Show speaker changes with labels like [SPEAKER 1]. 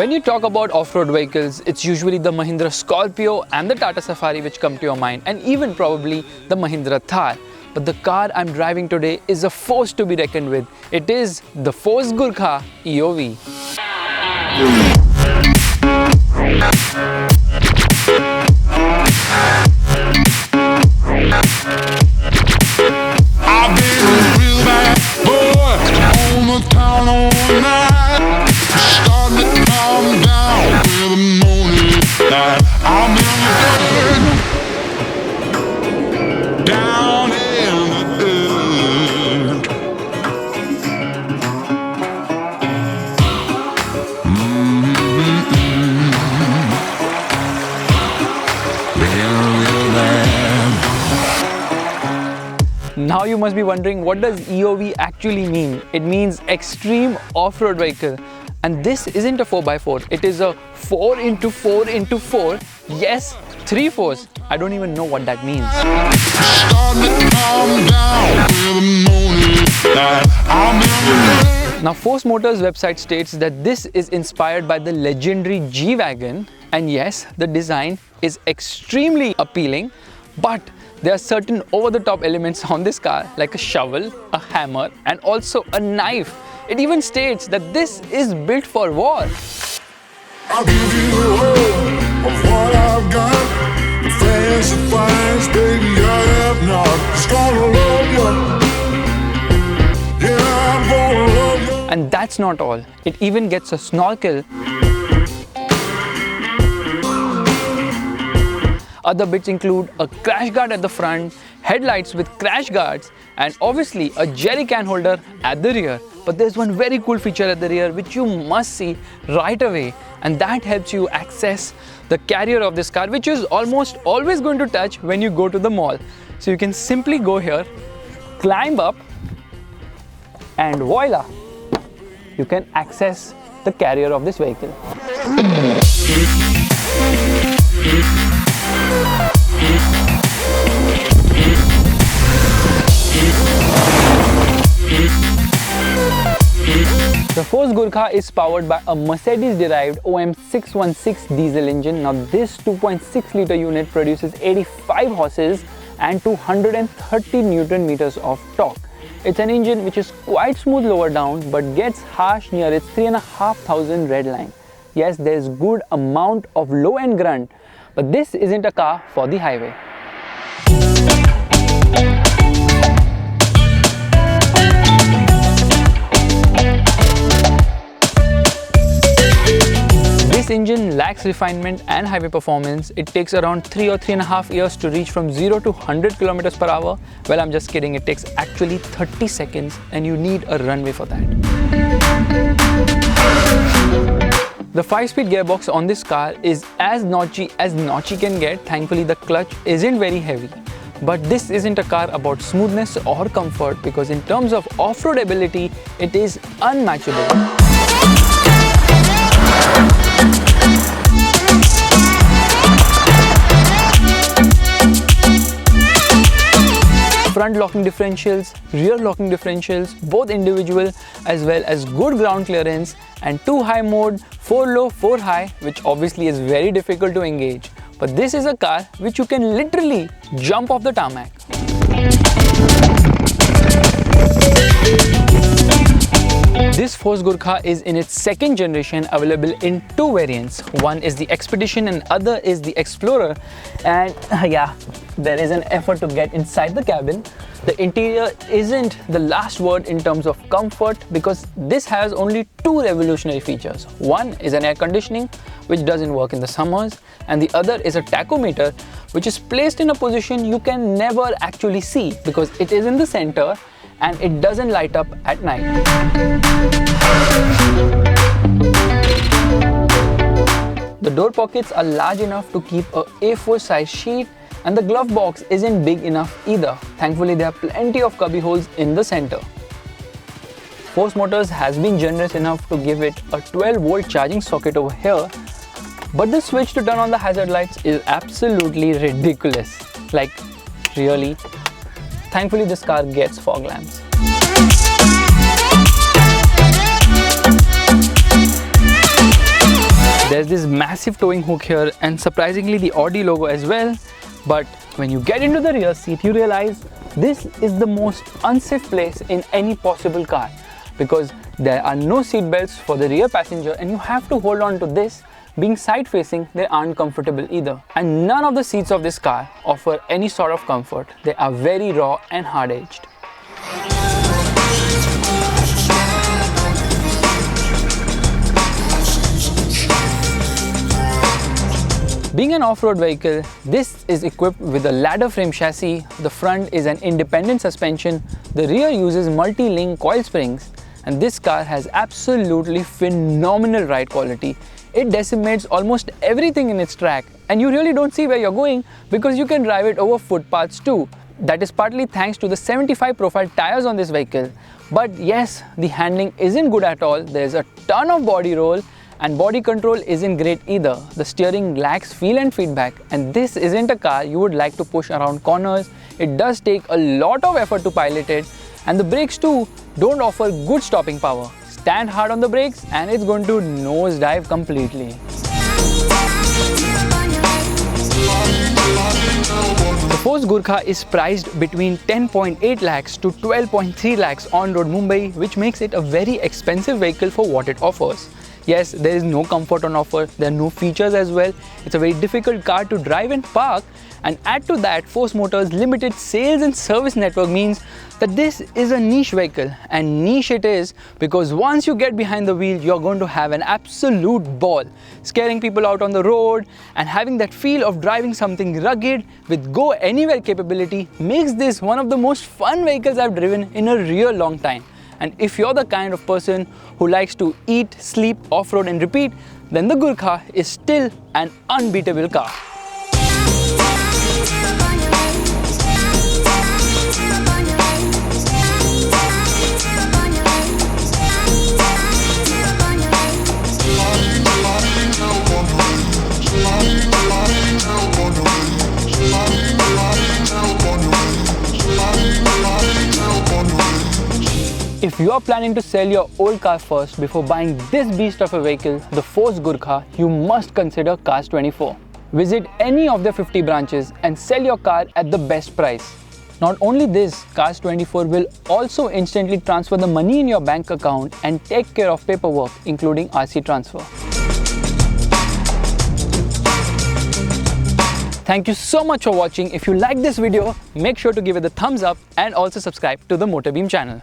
[SPEAKER 1] When you talk about off-road vehicles, it's usually the Mahindra Scorpio and the Tata Safari which come to your mind, and even probably the Mahindra Thar. But the car I'm driving today is a force to be reckoned with. It is the Force Gurkha EOV.
[SPEAKER 2] I've been a real bad boy on the town all night. Starting to calm down with the morning light. I'm in the dirt, down in the dirt. Real bad.
[SPEAKER 1] Now you must be wondering, what does EOV actually mean? It means Extreme Off-Road Vehicle. And this isn't a 4x4, it is a 4x4x4. Yes, 3 4s. I don't even know what that means. Now, Force Motors website states that this is inspired by the legendary G-Wagon. And yes, the design is extremely appealing, but there are certain over-the-top elements on this car, like a shovel, a hammer, and also a knife. It even states that this is built for war.
[SPEAKER 2] I'll give you the whole of what I've got. The fancy finds, baby, I have not. Just gonna love you. Yeah, I'm gonna love you.
[SPEAKER 1] And that's not all. It even gets a snorkel. Other bits include a crash guard at the front, headlights with crash guards, and obviously a jerry can holder at the rear. But there's one very cool feature at the rear which you must see right away, and that helps you access the carrier of this car, which is almost always going to touch when you go to the mall. So you can simply go here, climb up, and voila, you can access the carrier of this vehicle. The Force Gurkha is powered by a Mercedes-derived OM616 diesel engine. Now this 2.6 litre unit produces 85 horses and 230 Newton meters of torque. It's an engine which is quite smooth lower down but gets harsh near its 3,500 red line. Yes, there's good amount of low-end grunt, but this isn't a car for the highway. This engine lacks refinement and highway performance. It takes around 3 or 3.5 years to reach from 0 to 100 km per hour. Well, I'm just kidding. It takes actually 30 seconds and you need a runway for that. The 5-speed gearbox on this car is as notchy can get. Thankfully, the clutch isn't very heavy. But this isn't a car about smoothness or comfort, because in terms of off-road ability, it is unmatchable. Front locking differentials, rear locking differentials, both individual, as well as good ground clearance, and 2 high mode, 4 low, 4 high, which obviously is very difficult to engage. But this is a car which you can literally jump off the tarmac. This Force Gurkha is in its second generation, available in 2 variants. One is the Expedition and other is the Explorer. And yeah, there is an effort to get inside the cabin. The interior isn't the last word in terms of comfort, because this has only 2 revolutionary features. One is an air conditioning, which doesn't work in the summers, and the other is a tachometer, which is placed in a position you can never actually see because it is in the center and it doesn't light up at night. The door pockets are large enough to keep a A4 size sheet, and the glove box isn't big enough either. Thankfully, there are plenty of cubby holes in the center. Force Motors has been generous enough to give it a 12-volt charging socket over here, but the switch to turn on the hazard lights is absolutely ridiculous. Like, really? Thankfully, this car gets fog lamps. this massive towing hook here and surprisingly the Audi logo as well. But when you get into the rear seat, you realize this is the most unsafe place in any possible car, because there are no seat belts for the rear passenger and you have to hold on to this. Being side facing, they aren't comfortable either. And none of the seats of this car offer any sort of comfort. They are very raw and hard edged. Being an off-road vehicle, this is equipped with a ladder frame chassis. The front is an independent suspension. The rear uses multi-link coil springs. And this car has absolutely phenomenal ride quality. It decimates almost everything in its track, and you really don't see where you're going because you can drive it over footpaths too. That is partly thanks to the 75 profile tires on this vehicle. But yes, the handling isn't good at all. There's a ton of body roll and body control isn't great either. The steering lacks feel and feedback, and this isn't a car you would like to push around corners. It does take a lot of effort to pilot it, and the brakes too don't offer good stopping power. Stand hard on the brakes and it's going to nosedive completely. The Force Gurkha is priced between 10.8 lakhs to 12.3 lakhs on road Mumbai, which makes it a very expensive vehicle for what it offers. Yes, there is no comfort on offer, there are no features as well. It's a very difficult car to drive and park, and add to that Force Motors' limited sales and service network means that this is a niche vehicle, and niche it is because once you get behind the wheel, you're going to have an absolute ball, scaring people out on the road, and having that feel of driving something rugged with go anywhere capability makes this one of the most fun vehicles I've driven in a real long time. And if you're the kind of person who likes to eat, sleep, off-road and repeat, then the Gurkha is still an unbeatable car. If you are planning to sell your old car first before buying this beast of a vehicle, the Force Gurkha, you must consider Cars24. Visit any of their 50 branches and sell your car at the best price. Not only this, Cars24 will also instantly transfer the money in your bank account and take care of paperwork, including RC transfer. Thank you so much for watching. If you like this video, make sure to give it a thumbs up and also subscribe to the Motorbeam channel.